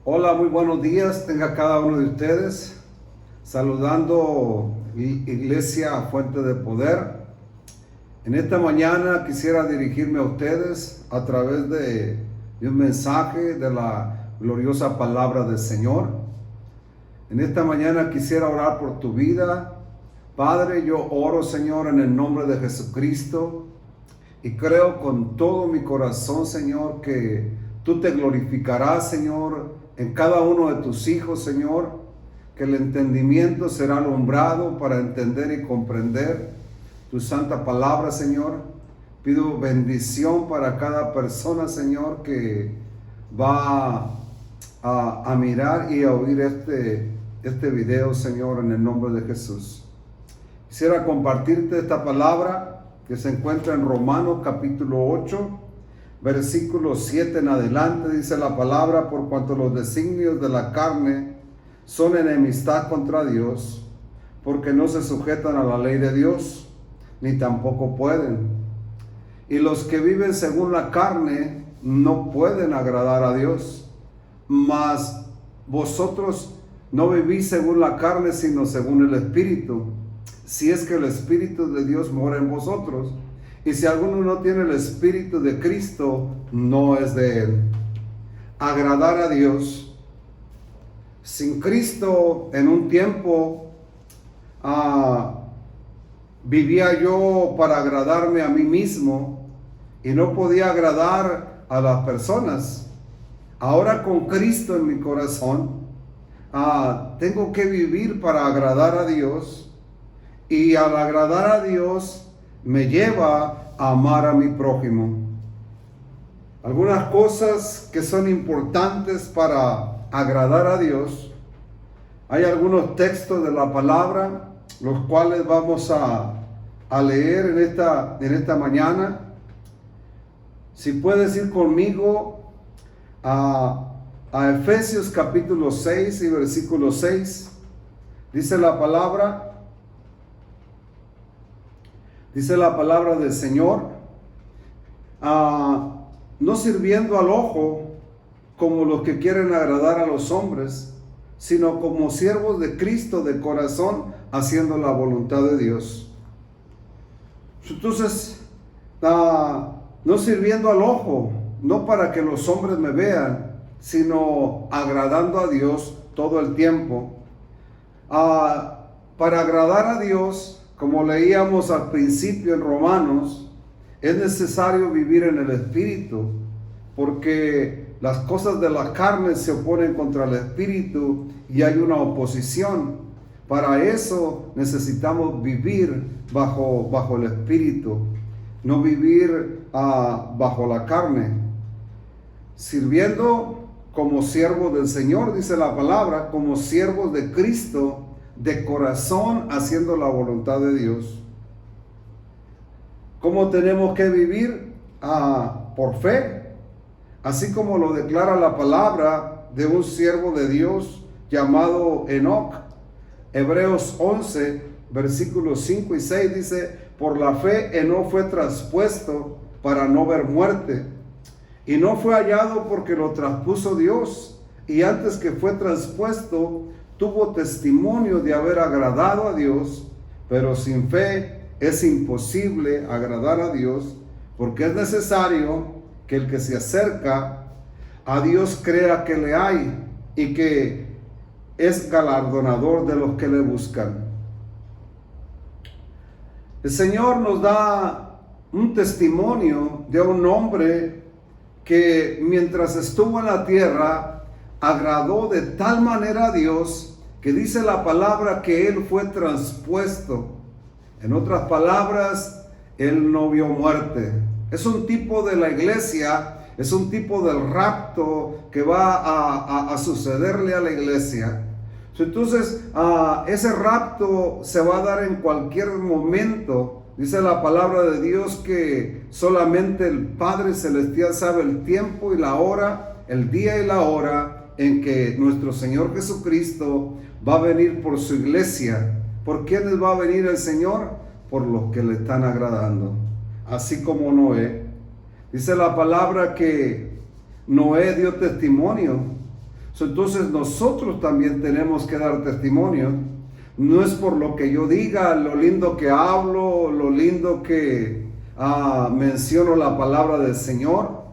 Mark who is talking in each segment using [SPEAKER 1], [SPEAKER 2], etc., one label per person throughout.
[SPEAKER 1] Hola, muy buenos días, tenga cada uno de ustedes. Saludando Iglesia Fuente de Poder. En esta mañana quisiera dirigirme a ustedes a través de un mensaje de la gloriosa palabra del Señor. En esta mañana quisiera orar por tu vida. Padre, yo oro, Señor, en el nombre de Jesucristo. Y creo con todo mi corazón, Señor, que tú te glorificarás, Señor, en cada uno de tus hijos, Señor, que el entendimiento será alumbrado para entender y comprender tu santa palabra, Señor. Pido bendición para cada persona, Señor, que va a mirar y a oír este video, Señor, en el nombre de Jesús. Quisiera compartirte esta palabra que se encuentra en Romanos capítulo 8, versículo 7 en adelante. Dice la palabra: por cuanto los designios de la carne son enemistad contra Dios, porque no se sujetan a la ley de Dios, ni tampoco pueden. Y los que viven según la carne no pueden agradar a Dios. Mas vosotros no vivís según la carne, sino según el Espíritu, si es que el Espíritu de Dios mora en vosotros. Y si alguno no tiene el Espíritu de Cristo, no es de él. Agradar a Dios. Sin Cristo, en un tiempo, vivía yo para agradarme a mí mismo y no podía agradar a las personas. Ahora con Cristo en mi corazón, tengo que vivir para agradar a Dios. Y al agradar a Dios me lleva a amar a mi prójimo. Algunas cosas que son importantes para agradar a Dios. Hay algunos textos de la palabra, los cuales vamos a leer en esta mañana. Si puedes ir conmigo a Efesios capítulo 6 y versículo 6. Dice la palabra del Señor: no sirviendo al ojo como los que quieren agradar a los hombres, sino como siervos de Cristo de corazón, haciendo la voluntad de Dios. Entonces, no sirviendo al ojo, no para que los hombres me vean, sino agradando a Dios todo el tiempo. Para agradar a Dios, como leíamos al principio en Romanos, es necesario vivir en el Espíritu, porque las cosas de la carne se oponen contra el Espíritu y hay una oposición. Para eso necesitamos vivir bajo el Espíritu, no vivir bajo la carne. Sirviendo como siervos del Señor, dice la palabra, como siervos de Cristo, de corazón, haciendo la voluntad de Dios. ¿Cómo tenemos que vivir? Por fe, así como lo declara la palabra de un siervo de Dios llamado Enoc. Hebreos 11, versículos 5 y 6 dice: por la fe Enoc fue traspuesto para no ver muerte, y no fue hallado porque lo traspuso Dios, y antes que fue traspuesto tuvo testimonio de haber agradado a Dios. Pero sin fe es imposible agradar a Dios, porque es necesario que el que se acerca a Dios crea que le hay y que es galardonador de los que le buscan. El Señor nos da un testimonio de un hombre que mientras estuvo en la tierra agradó de tal manera a Dios, que dice la palabra que él fue traspuesto. En otras palabras, él no vio muerte. Es un tipo de la iglesia, es un tipo del rapto que va a sucederle a la iglesia. Entonces, ese rapto se va a dar en cualquier momento. Dice la palabra de Dios que solamente el Padre Celestial sabe el tiempo y la hora, el día y la hora en que nuestro Señor Jesucristo va a venir por su iglesia. ¿Por quiénes va a venir el Señor? Por los que le están agradando. Así como Noé. Dice la palabra que Noé dio testimonio. Entonces nosotros también tenemos que dar testimonio. No es por lo que yo diga, lo lindo que hablo, lo lindo que menciono la palabra del Señor.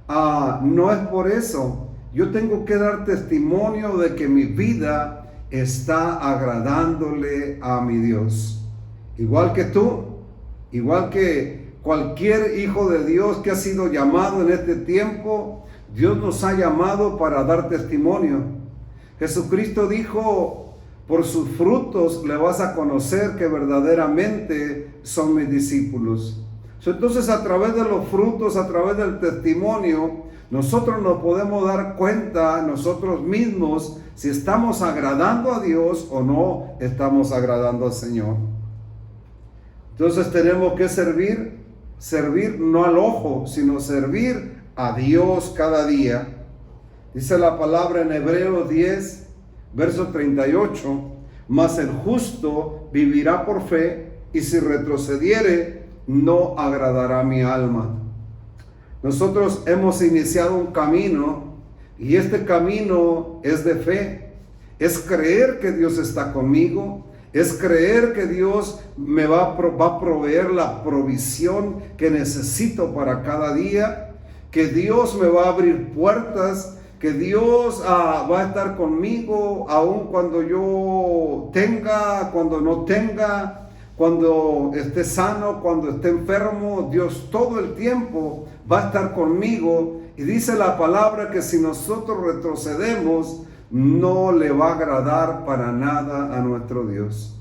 [SPEAKER 1] No es por eso. Yo tengo que dar testimonio de que mi vida está agradándole a mi Dios. Igual que tú, igual que cualquier hijo de Dios que ha sido llamado en este tiempo, Dios nos ha llamado para dar testimonio. Jesucristo dijo, por sus frutos le vas a conocer que verdaderamente son mis discípulos. Entonces, a través de los frutos, a través del testimonio, nosotros nos podemos dar cuenta nosotros mismos si estamos agradando a Dios o no estamos agradando al Señor. Entonces tenemos que servir no al ojo, sino servir a Dios cada día. Dice la palabra en Hebreos 10, verso 38, mas el justo vivirá por fe, y si retrocediere, no agradará mi alma. Nosotros hemos iniciado un camino, y este camino es de fe. Es creer que Dios está conmigo, es creer que Dios me va a proveer la provisión que necesito para cada día, que Dios me va a abrir puertas, que Dios va a estar conmigo aun cuando yo tenga, cuando no tenga, cuando esté sano, cuando esté enfermo. Dios todo el tiempo va a estar conmigo. Y dice la palabra que si nosotros retrocedemos, no le va a agradar para nada a nuestro Dios.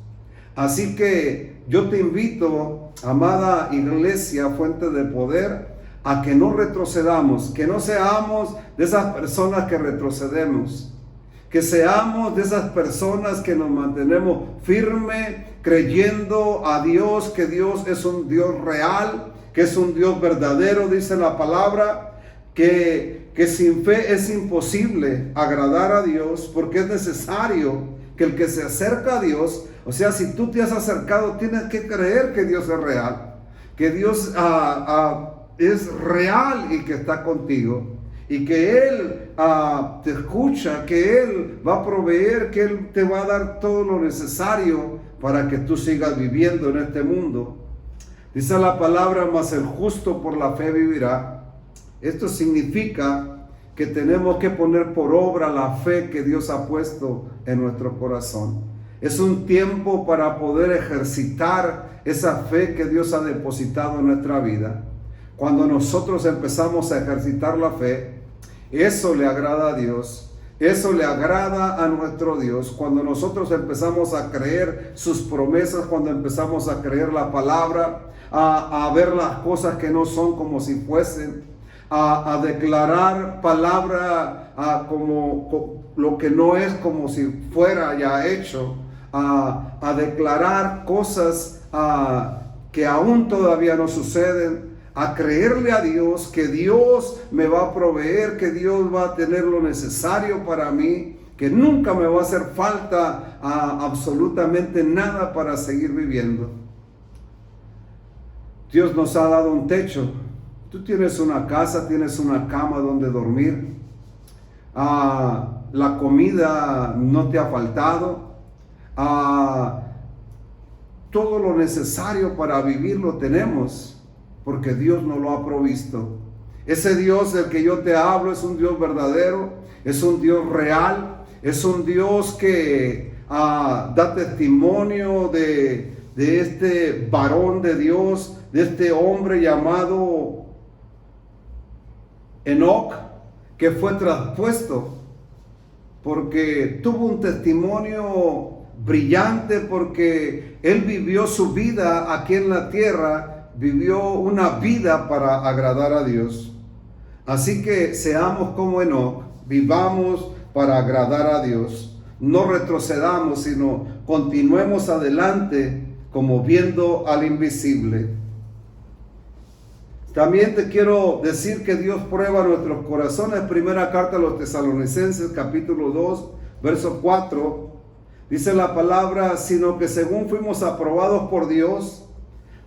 [SPEAKER 1] Así que yo te invito, amada iglesia, fuente de poder, a que no retrocedamos, que no seamos de esas personas que retrocedemos, que seamos de esas personas que nos mantenemos firmes, creyendo a Dios, que Dios es un Dios real, que es un Dios verdadero, dice la palabra, que sin fe es imposible agradar a Dios, porque es necesario que el que se acerca a Dios, o sea, si tú te has acercado, tienes que creer que Dios es real, que Dios es real y que está contigo, y que Él te escucha, que Él va a proveer, que Él te va a dar todo lo necesario para que tú sigas viviendo en este mundo. Dice la palabra, mas el justo por la fe vivirá. Esto significa que tenemos que poner por obra la fe que Dios ha puesto en nuestro corazón. Es un tiempo para poder ejercitar esa fe que Dios ha depositado en nuestra vida. Cuando nosotros empezamos a ejercitar la fe, eso le agrada a Dios, eso le agrada a nuestro Dios. Cuando nosotros empezamos a creer sus promesas, cuando empezamos a creer la palabra, a ver las cosas que no son como si fuesen, a declarar palabra como lo que no es como si fuera ya hecho, a declarar cosas que aún todavía no suceden, a creerle a Dios que Dios me va a proveer, que Dios va a tener lo necesario para mí, que nunca me va a hacer falta absolutamente nada para seguir viviendo. Dios nos ha dado un techo. Tú tienes una casa, tienes una cama donde dormir. La comida no te ha faltado. Todo lo necesario para vivir lo tenemos, porque Dios nos lo ha provisto. Ese Dios del que yo te hablo es un Dios verdadero, es un Dios real, es un Dios que da testimonio de este varón de Dios, de este hombre llamado Enoc, que fue traspuesto porque tuvo un testimonio brillante, porque él vivió su vida aquí en la tierra, vivió una vida para agradar a Dios. Así que seamos como Enoc, vivamos para agradar a Dios, no retrocedamos, sino continuemos adelante como viendo al invisible. También te quiero decir que Dios prueba nuestros corazones. Primera carta a los Tesalonicenses, capítulo 2, verso 4. Dice la palabra, sino que según fuimos aprobados por Dios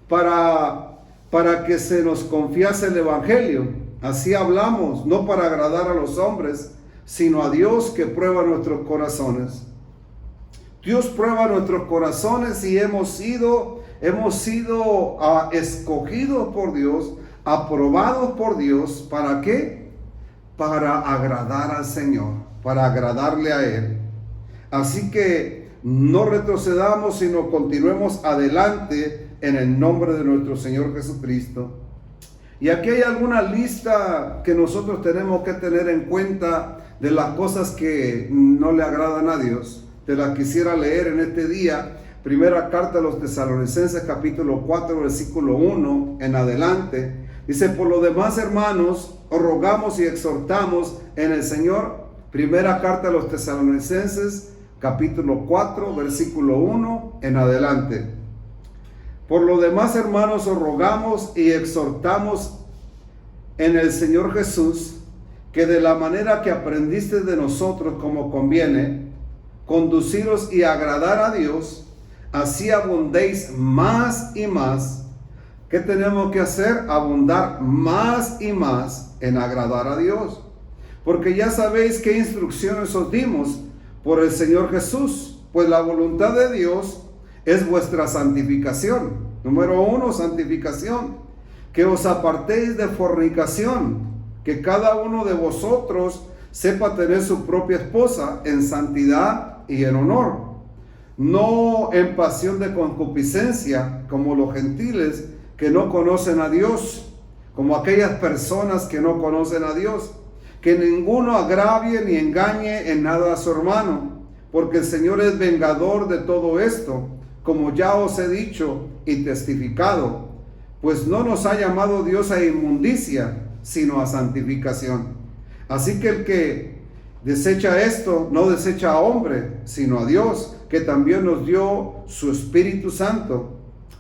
[SPEAKER 1] para que se nos confiase el evangelio. Así hablamos, no para agradar a los hombres, sino a Dios que prueba nuestros corazones. Dios prueba nuestros corazones y hemos sido escogidos por Dios, aprobados por Dios. ¿Para qué? Para agradar al Señor, para agradarle a Él. Así que no retrocedamos, sino continuemos adelante en el nombre de nuestro Señor Jesucristo. Y aquí hay alguna lista que nosotros tenemos que tener en cuenta de las cosas que no le agradan a Dios. Te las quisiera leer en este día. Primera carta a los Tesalonicenses, capítulo 4, versículo 1 en adelante. Dice: por lo demás, hermanos, os rogamos y exhortamos en el Señor. Primera carta a los Tesalonicenses, capítulo 4, versículo 1 en adelante. Por lo demás, hermanos, os rogamos y exhortamos en el Señor Jesús, que de la manera que aprendiste de nosotros como conviene, conduciros y agradar a Dios, así abundéis más y más. ¿Qué tenemos que hacer? Abundar más y más en agradar a Dios. Porque ya sabéis qué instrucciones os dimos por el Señor Jesús, pues la voluntad de Dios es vuestra santificación. Número 1, santificación. Que os apartéis de fornicación, que cada uno de vosotros sepa tener su propia esposa en santidad y en honor, no en pasión de concupiscencia, como los gentiles que no conocen a Dios, como aquellas personas que no conocen a Dios. Que ninguno agravie ni engañe en nada a su hermano, porque el Señor es vengador de todo esto, como ya os he dicho y testificado, pues no nos ha llamado Dios a inmundicia, sino a santificación. Así que el que desecha esto, no desecha a hombre, sino a Dios, que también nos dio su Espíritu Santo.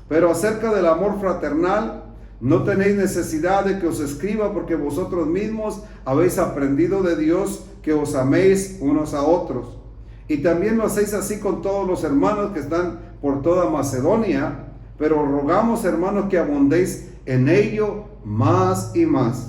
[SPEAKER 1] Pero acerca del amor fraternal, no tenéis necesidad de que os escriba, porque vosotros mismos habéis aprendido de Dios que os améis unos a otros. Y también lo hacéis así con todos los hermanos que están por toda Macedonia, pero rogamos, hermanos, que abundéis en ello más y más.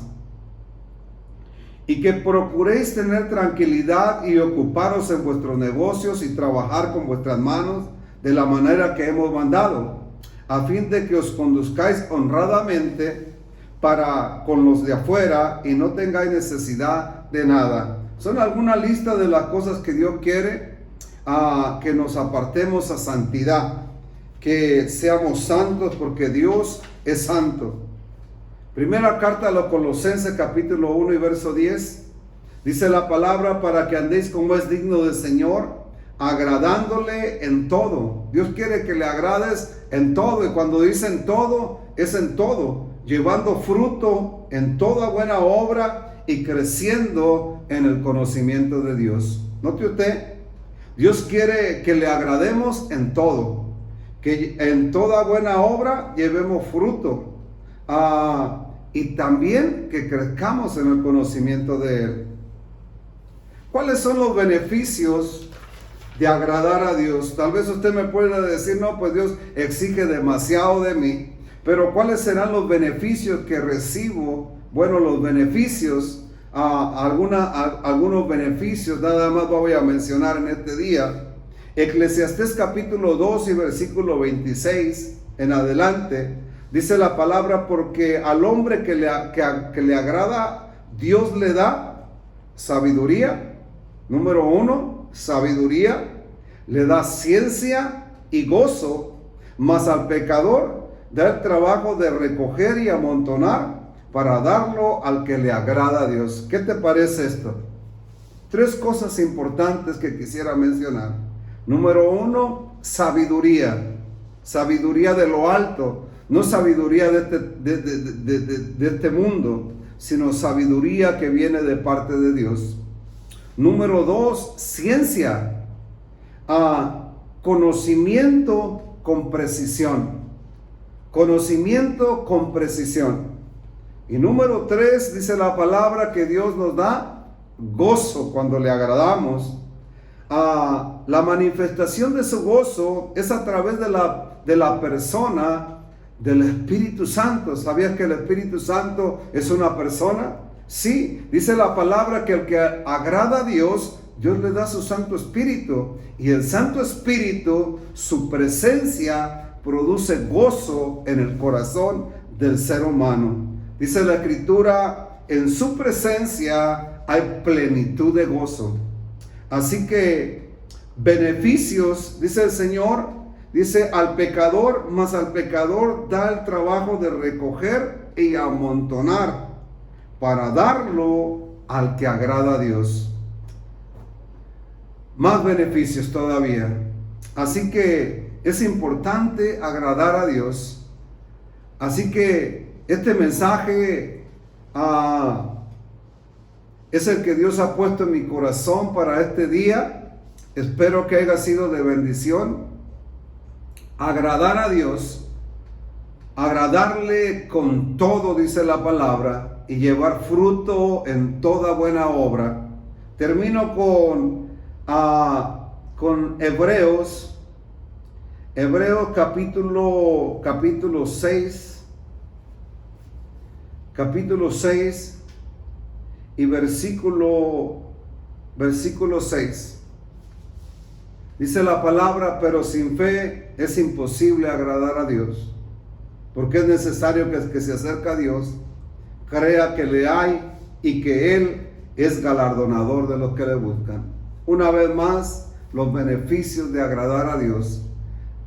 [SPEAKER 1] Y que procuréis tener tranquilidad y ocuparos en vuestros negocios y trabajar con vuestras manos de la manera que hemos mandado, a fin de que os conduzcáis honradamente para con los de afuera y no tengáis necesidad de nada. Son alguna lista de las cosas que Dios quiere, que nos apartemos a santidad, que seamos santos porque Dios es santo. Primera carta a los Colosenses, capítulo 1 y verso 10, dice la palabra: para que andéis como es digno del Señor, agradándole en todo. Dios quiere que le agrades en todo, y cuando dice en todo, es en todo, llevando fruto en toda buena obra y creciendo en el conocimiento de Dios. Note usted, Dios quiere que le agrademos en todo, que en toda buena obra llevemos fruto, y también que crezcamos en el conocimiento de Él. ¿Cuáles son los beneficios de agradar a Dios? Tal vez usted me pueda decir: no, pues Dios exige demasiado de mí. Pero ¿cuáles serán los beneficios que recibo? Bueno, los beneficios, algunos beneficios, nada más voy a mencionar en este día. Eclesiastés capítulo 2 y versículo 26 en adelante, dice la palabra: porque al hombre que le agrada, Dios le da sabiduría. Número 1, sabiduría. Le da ciencia y gozo, mas al pecador da el trabajo de recoger y amontonar para darlo al que le agrada a Dios. ¿Qué te parece esto? 3 cosas importantes que quisiera mencionar. Número 1, sabiduría. Sabiduría de lo alto. No sabiduría de este mundo, sino sabiduría que viene de parte de Dios. Número 2, ciencia. Conocimiento con precisión. Conocimiento con precisión. Y número 3, dice la palabra que Dios nos da gozo cuando le agradamos. La manifestación de su gozo es a través de la persona del Espíritu Santo. ¿Sabías que el Espíritu Santo es una persona? Sí, dice la palabra que el que agrada a Dios, Dios le da su Santo Espíritu. Y el Santo Espíritu, su presencia, produce gozo en el corazón del ser humano. Dice la Escritura, en su presencia hay plenitud de gozo. Así que beneficios, dice el Señor, dice al pecador, mas al pecador da el trabajo de recoger y amontonar para darlo al que agrada a Dios. Más beneficios todavía. Así que es importante agradar a Dios. Así que este mensaje es el que Dios ha puesto en mi corazón para este día. Espero que haya sido de bendición. Agradar a Dios, agradarle con todo, dice la palabra, y llevar fruto en toda buena obra. Termino con Hebreos capítulo 6 y versículo 6. Dice la palabra, pero sin fe es imposible agradar a Dios, porque es necesario que se acerque a Dios, crea que le hay y que Él es galardonador de los que le buscan. Una vez más, los beneficios de agradar a Dios,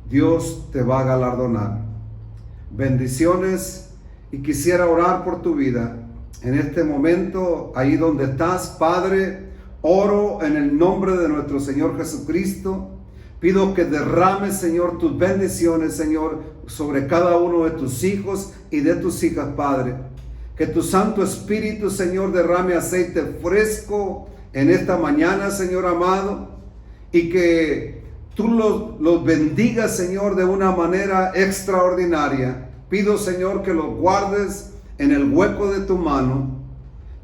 [SPEAKER 1] Dios te va a galardonar. Bendiciones, y quisiera orar por tu vida. En este momento, ahí donde estás, Padre, oro en el nombre de nuestro Señor Jesucristo. Pido que derrames, Señor, tus bendiciones, Señor, sobre cada uno de tus hijos y de tus hijas, Padre. Que tu Santo Espíritu, Señor, derrame aceite fresco en esta mañana, Señor amado, y que tú los bendigas, Señor, de una manera extraordinaria. Pido, Señor, que los guardes en el hueco de tu mano,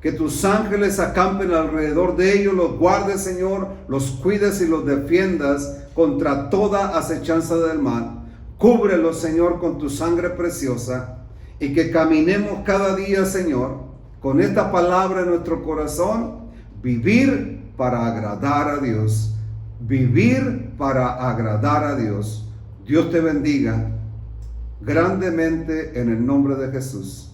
[SPEAKER 1] que tus ángeles acampen alrededor de ellos, los guardes, Señor, los cuides y los defiendas contra toda acechanza del mal. Cúbrelos, Señor, con tu sangre preciosa, y que caminemos cada día, Señor, con esta palabra en nuestro corazón, vivir para agradar a Dios, vivir para agradar a Dios. Dios te bendiga grandemente en el nombre de Jesús.